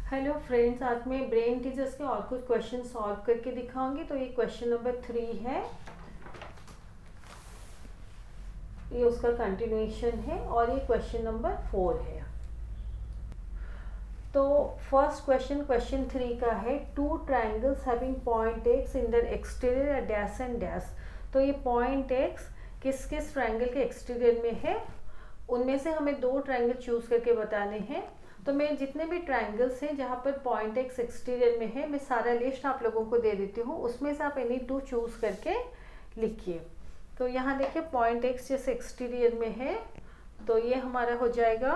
Hello friends, आज मैं brain teachers के और कुछ क्वेश्चन सॉल्व करके दिखाऊंगी। तो ये क्वेश्चन नंबर 3 है, ये उसका कंटिन्यूएशन है और ये क्वेश्चन नंबर 4 है। तो फर्स्ट क्वेश्चन 3 का है, two triangles having point x in their exterior dash and dash. तो ये पॉइंट एक्स किस किस ट्राइंगल के एक्सटीरियर में है, उनमें से हमें दो ट्राइंगल चूज करके बताने हैं। तो मैं जितने भी ट्राइंगल्स हैं जहाँ पर पॉइंट एक्स एक्सटीरियर में है, मैं सारा लिस्ट आप लोगों को दे देती हूँ, उसमें से आप एनी टू चूज करके लिखिए। तो यहाँ देखिए पॉइंट एक्स जैसे एक्सटीरियर में है, तो ये हमारा हो जाएगा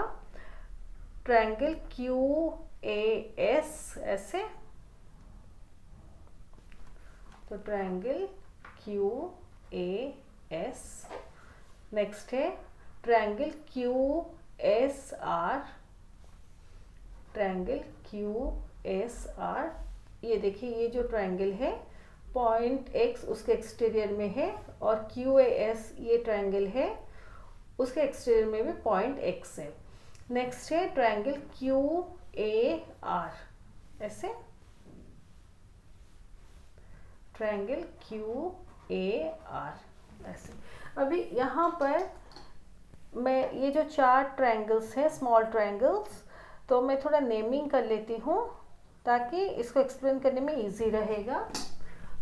ट्रायंगल क्यू ए एस, ऐसे। तो triangle Q A S. Next है triangle Q S R, triangle Q S R. ये देखिए, ये जो ट्रायंगल है पॉइंट एक्स उसके एक्सटीरियर में है और क्यू ए एस ये ट्रायंगल है, उसके एक्सटीरियर में भी पॉइंट एक्स है। नेक्स्ट है ट्रायंगल क्यू ए आर, ऐसे। ट्रायंगल क्यू ए आर, ऐसे। अभी यहाँ पर मैं ये जो चार ट्रायंगल्स हैं, स्मॉल ट्रायंगल्स, तो मैं थोड़ा नेमिंग कर लेती हूँ ताकि इसको एक्सप्लेन करने में इजी रहेगा।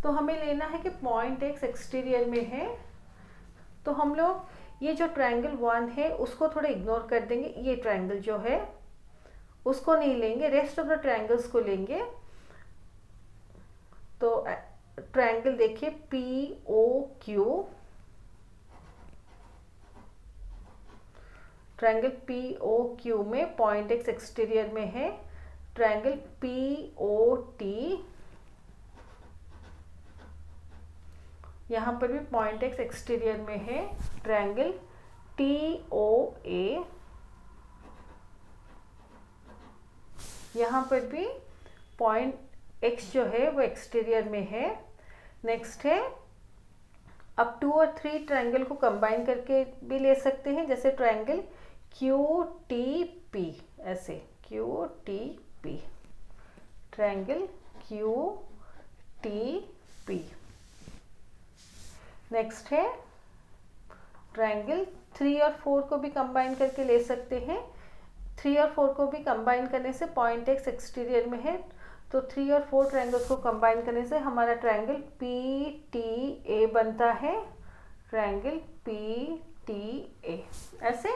तो हमें लेना है कि पॉइंट एक्स एक्सटीरियर में है, तो हम लोग ये जो ट्रायंगल 1 है उसको थोड़ा इग्नोर कर देंगे, ये ट्रायंगल जो है उसको नहीं लेंगे, रेस्ट ऑफ द ट्रायंगल्स को लेंगे। तो ट्रायंगल देखिए P O Q, triangle P O Q में पॉइंट एक्स एक्सटीरियर में है। ट्रायंगल पी ओ टी, यहाँ पर भी पॉइंट एक्स एक्सटीरियर में है। ट्रायंगल टी ओ ए, यहाँ पर भी पॉइंट एक्स जो है वो एक्सटीरियर में है। नेक्स्ट है, अब 2 और 3 ट्रायंगल को कंबाइन करके भी ले सकते हैं, जैसे ट्रायंगल क्यू टी पी, ऐसे Q T P, triangle Q T P. Next है ट्रायंगल 3 और 4 को भी कंबाइन करके ले सकते हैं। 3 और 4 को भी कंबाइन करने से पॉइंट एक्स एक्सटीरियर में है, तो 3 और 4 ट्रायंगल्स को कंबाइन करने से हमारा ट्रायंगल पी टी ए बनता है। ट्रायंगल पी टी ए, ऐसे।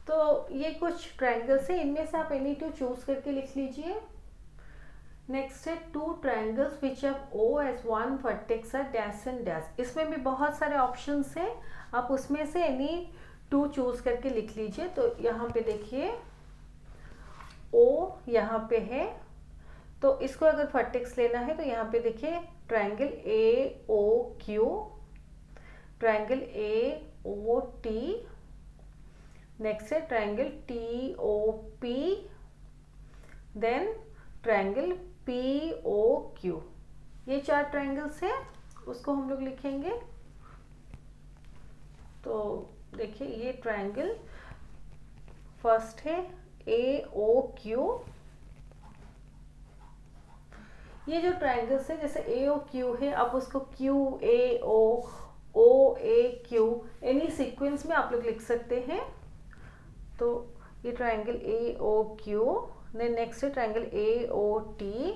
तो ये कुछ ट्रायंगल्स हैं, इनमें से आप एनी टू चूज करके लिख लीजिए। नेक्स्ट है two triangles which have O as one vertex are dash and dash. इसमें भी बहुत सारे ऑप्शंस हैं, आप उसमें से एनी टू चूज करके लिख लीजिए। तो यहाँ पे देखिए ओ यहाँ पे है, तो इसको अगर वर्टेक्स लेना है तो यहाँ पे देखिए triangle A O Q, triangle A O T, next है triangle T O P, then triangle P O Q. ये चार ट्रायंगल्स हैं, उसको हम लोग लिखेंगे। तो देखिए ये ट्रायंगल फर्स्ट है ए ओ क्यू। ये जो ट्रायंगल्स है, जैसे ए ओ क्यू है, आप उसको Q A O A Q, any sequence में आप लोग लिख सकते हैं। तो ये triangle A O Q, then next है triangle A O T,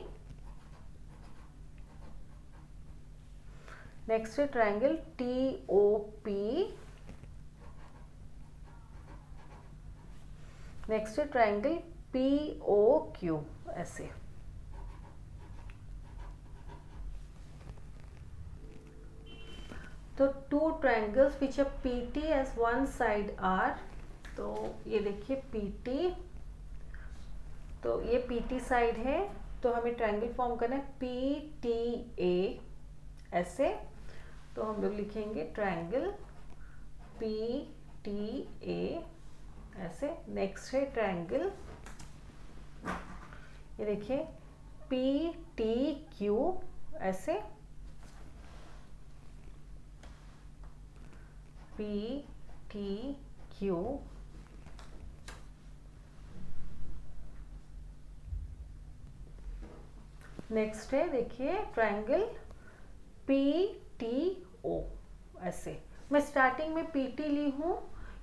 next है triangle T O P, next है ट्रायंगल पी ओ क्यू, ऐसे। तो two triangles which are P T as one side are, तो ये देखिए पी टी, तो ये पी टी साइड है, तो हमें ट्रायंगल फॉर्म करना है पी टी ए, ऐसे। तो हम लोग लिखेंगे ट्रायंगल पी टी ए, ऐसे। नेक्स्ट है ट्रायंगल, ये देखिए पी टी क्यू, ऐसे। पी टी क्यू, नेक्स्ट है देखिए ट्रायंगल PTO। ऐसे मैं स्टार्टिंग में PT ली हूँ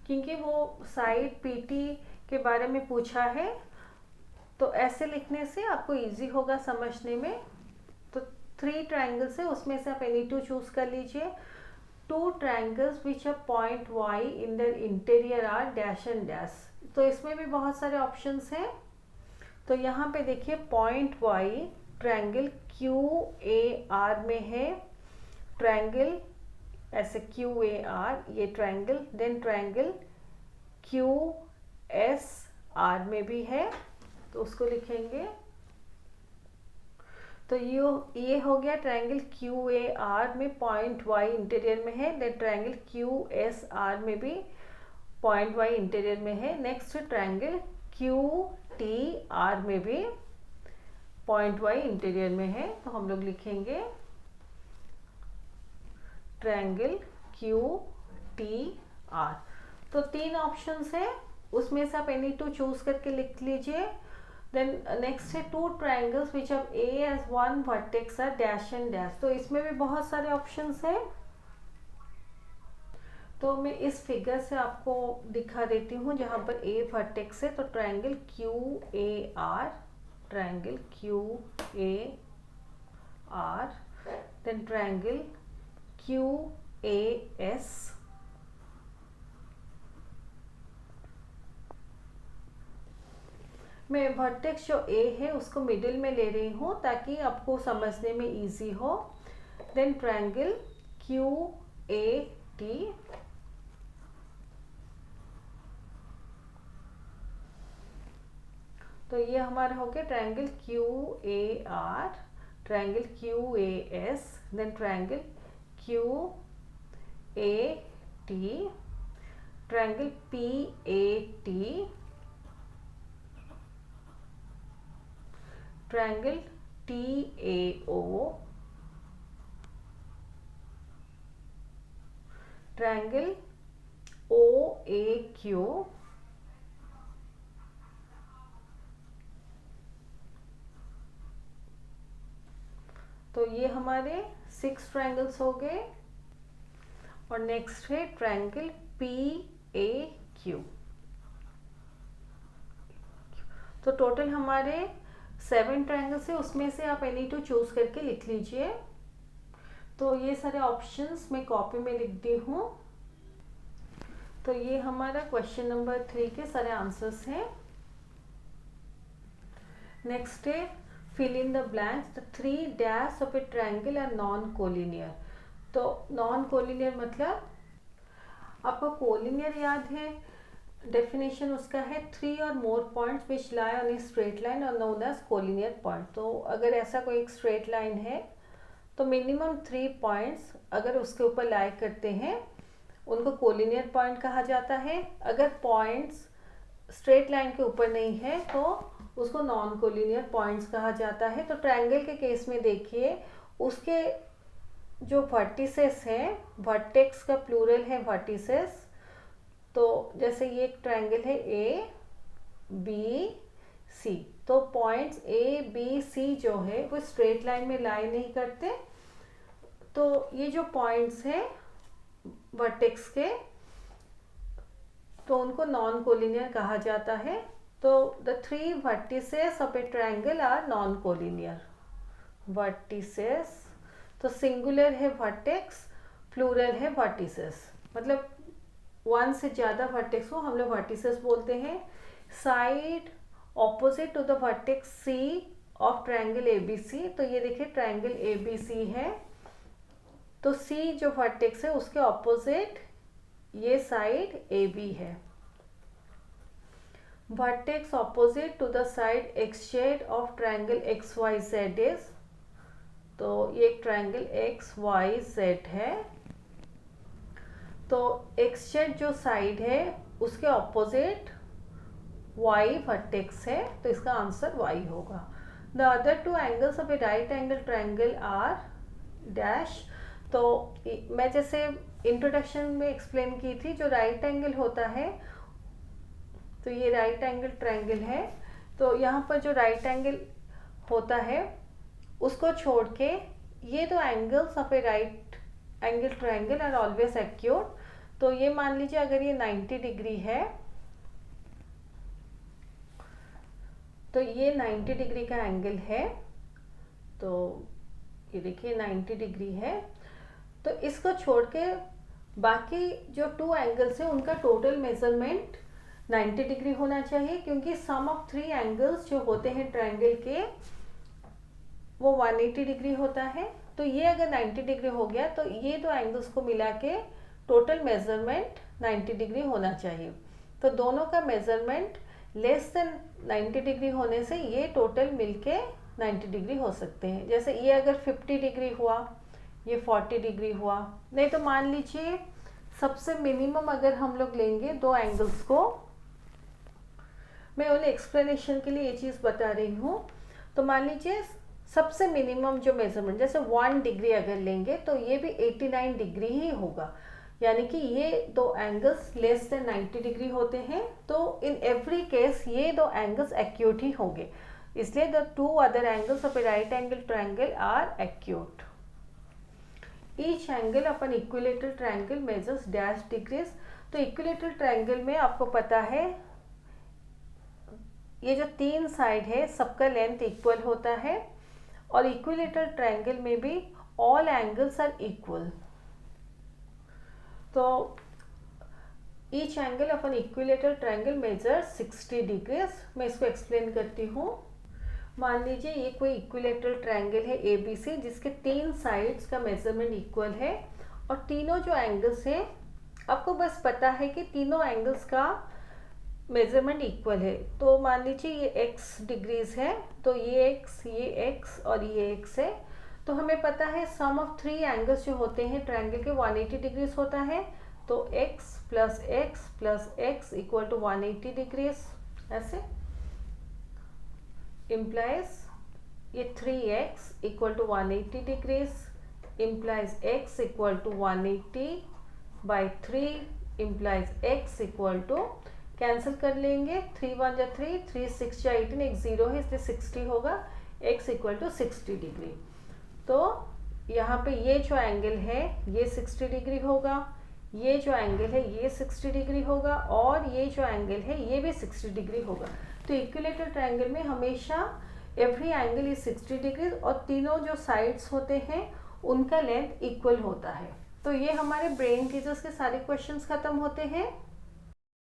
क्योंकि वो साइड PT के बारे में पूछा है, तो ऐसे लिखने से आपको इजी होगा समझने में। तो 3 ट्रायंगल्स है, उसमें से आप एनी 2 चूज कर लीजिए। 2 triangles which are point Y in the interior are dash and dash. तो इसमें भी बहुत सारे ऑप्शंस हैं। तो यहाँ पे देखिए पॉइंट Y ट्रायंगल QAR में है, ट्रायंगल ऐसे QAR ये ट्रायंगल, देन ट्रायंगल QSR में भी है, तो उसको लिखेंगे। तो ये हो गया ट्रायंगल QAR में पॉइंट Y इंटीरियर में है, देन ट्रायंगल QSR में भी पॉइंट Y इंटीरियर में है। नेक्स्ट ट्रायंगल QTR में भी पॉइंट Y इंटीरियर में है, तो हम लोग लिखेंगे ट्रायंगल QTR। तो 3 ऑप्शंस है, उसमें से आप एनी 2 चूज करके लिख लीजिए। देन नेक्स्ट है 2 triangles which have A as 1 vertex are dash and dash। तो इसमें भी बहुत सारे ऑप्शंस है, तो मैं इस फिगर से आपको दिखा देती हूँ जहाँ पर A वर्टेक्स है। तो triangle QAR, triangle QAR, then triangle QAS, मैं वर्टेक्स जो A है उसको मिडिल में ले रही हूँ ताकि आपको समझने में इजी हो। देन ट्रायंगल QAT, तो ये हमारा हो गया triangle QAR, triangle QAS, then triangle QAT, triangle PAT, triangle TAO, triangle OAQ, तो ये हमारे 6 ट्रायंगल्स हो गए। और नेक्स्ट है ट्रायंगल PAQ। तो टोटल हमारे 7 ट्रायंगल्स है, उसमें से आप एनी 2 चूज करके लिख लीजिए। तो ये सारे ऑप्शंस मैं कॉपी में लिखती हूँ। तो ये हमारा क्वेश्चन नंबर 3 के सारे आंसर्स हैं। नेक्स्ट है fill in the blanks, the 3 dash of a triangle are non-collinear। तो non-collinear मतलब आपको कोलिनियर याद है, डेफिनेशन उसका है 3 और more points which lie on a straight line और नोन एज कोलिनियर पॉइंट। तो अगर ऐसा कोई एक स्ट्रेट लाइन है तो मिनिमम 3 पॉइंट्स अगर उसके ऊपर लाई करते हैं उनको कोलिनियर पॉइंट कहा जाता है। अगर पॉइंट्स स्ट्रेट लाइन के ऊपर नहीं है तो उसको नॉन कोलिनियर पॉइंट्स कहा जाता है। तो ट्रायंगल के केस में देखिए उसके जो वर्टिसेस हैं, वर्टेक्स का प्लूरल है वर्टिसेस। तो जैसे ये एक ट्रायंगल है ABC, तो पॉइंट्स ABC जो है वो स्ट्रेट लाइन में लाई नहीं करते, तो ये जो पॉइंट्स हैं वर्टेक्स के तो उनको नॉन कोलिनियर कहा जाता है। तो the 3 vertices of a triangle are non collinear. Vertices तो सिंगुलर है वर्टेक्स, प्लूरल है वर्टिसेस, मतलब 1 से ज़्यादा वर्टेक्स को हम लोग वर्टिसेस बोलते हैं। Side opposite to the vertex C of triangle ABC। तो ये देखिए ट्रायंगल ABC है, तो C जो वर्टेक्स है उसके ऑपोजिट ये साइड AB है। Vertex opposite to the side XZ of triangle XYZ is, तो ये एक ट्रायंगल XYZ है। तो XZ जो साइड है उसके ऑपोजिट Y वर्टेक्स है, तो इसका आंसर Y होगा। The other 2 angles of a right angle triangle are dash. तो मैं जैसे इंट्रोडक्शन में एक्सप्लेन की थी, जो राइट एंगल होता है, तो ये राइट एंगल ट्रायंगल है, तो यहाँ पर जो राइट एंगल होता है उसको छोड़ के ये दो angles of a right angle triangle are always acute. तो ये मान लीजिए अगर ये 90 डिग्री है तो ये 90 डिग्री का एंगल है, तो ये देखिए 90 डिग्री है। तो इसको छोड़ के बाकी जो 2 एंगल्स हैं उनका टोटल मेजरमेंट 90 डिग्री होना चाहिए, क्योंकि सम ऑफ 3 एंगल्स जो होते हैं ट्रायंगल के वो 180 डिग्री होता है। तो ये अगर 90 डिग्री हो गया तो ये दो एंगल्स को मिला के टोटल मेजरमेंट 90 डिग्री होना चाहिए। तो दोनों का मेजरमेंट लेस देन 90 डिग्री होने से ये टोटल मिलके 90 डिग्री हो सकते हैं। जैसे ये अगर 50 डिग्री हुआ, ये 40 डिग्री हुआ। नहीं तो मान लीजिए सबसे मिनिमम अगर हम लोग लेंगे दो एंगल्स को, मैं उन्हें एक्सप्लेनेशन के लिए ये चीज़ बता रही हूँ। तो मान लीजिए सबसे मिनिमम जो मेजरमेंट जैसे 1 डिग्री अगर लेंगे तो ये भी 89 डिग्री ही होगा, यानी कि ये दो एंगल्स लेस देन 90 डिग्री होते हैं। तो इन एवरी केस ये दो एंगल्स एक्यूट ही होंगे, इसलिए the 2 other angles of a right angle triangle are acute. Each angle of an equilateral triangle measures dash degrees. तो इक्विलेटरल ट्रायंगल में आपको पता है ये जो 3 साइड है सबका लेंथ इक्वल होता है, और इक्विलेटरल ट्रायंगल में भी ऑल एंगल्स आर इक्वल। तो each angle of an equilateral triangle measures 60 degrees. मैं इसको एक्सप्लेन करती हूँ। मान लीजिए ये कोई इक्विलेटरल ट्रायंगल है ABC जिसके 3 साइड्स का मेजरमेंट इक्वल है, और तीनों जो एंगल्स हैं आपको बस पता है कि तीनों एंगल्स का मेजरमेंट इक्वल है। तो मान लीजिए ये x डिग्रीज है, तो ये x और ये x है। तो हमें पता है सम ऑफ 3 एंगल्स जो होते हैं ट्रायंगल के 180 डिग्रीज होता है। तो x plus x equal to 180 degrees, ऐसे इम्प्लाइज ये 3x equal to 180 degrees implies x equal to 180 by 3 implies x equal to, cancel कर लेंगे, 3 1 जा 3, 3 6 जा 18, एक 0 है इसलिए 60 होगा, x इक्वल टू 60 डिग्री। तो यहाँ पे ये जो एंगल है ये 60 डिग्री होगा, ये जो एंगल है ये 60 डिग्री होगा, और ये जो एंगल है ये भी 60 डिग्री होगा। तो इक्विलेटरल ट्रायंगल में हमेशा एवरी एंगल इज 60 डिग्री, और तीनों जो साइड्स होते हैं उनका लेंथ इक्वल होता है। तो ये हमारे ब्रेन टीजर्स के सारे क्वेश्चंस खत्म होते हैं।